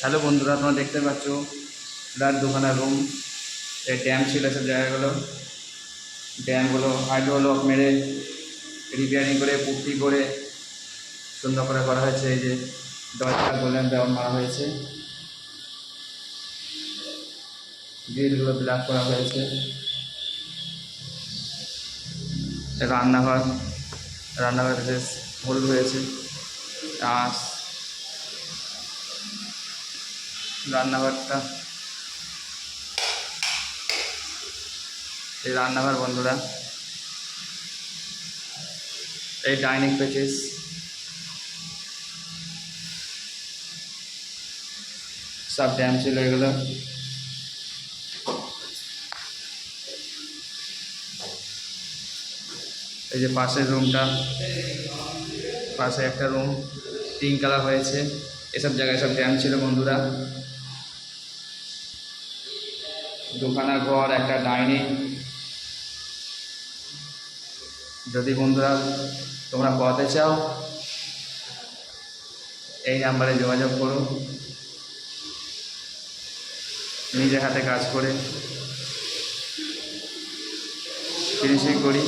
Hello বন্ধুরা, তোমরা দেখতে পাচ্ছ ফ্ল্যাট দোকানের রুম। এই ড্যাম ছিল সব জায়গাগুলো, ড্যামগুলো হাইড্রো লক মেরে রিপেয়ারিং করে পুট্টি করে সুন্দর করে করা হয়েছে। এই যে দরজা গোল্ডেন ব্রাউন মারা হয়েছে, গ্রিলগুলো ব্ল্যাক করা হয়েছে। রান্নাঘর, রান্নাঘর বেশ হলুদ হয়েছে। আর রান্নাঘরটা, এই রান্নাঘর বন্ধুরা। এই ডাইনিং পেচেস, সব ড্যাম ছিল এগুলো। এই যে পাশের রুমটা, পাশে একটা রুম পিঙ্ক কালার হয়েছে। এসব জায়গায় সব ড্যাম ছিল বন্ধুরা। দুখানা ঘর, একটা ডাইনিং। যদি বন্ধুরা তোমরা করাতে চাও, এই নাম্বারে যোগাযোগ করো। নিজের হাতে কাজ করে ফিনিশিং করি।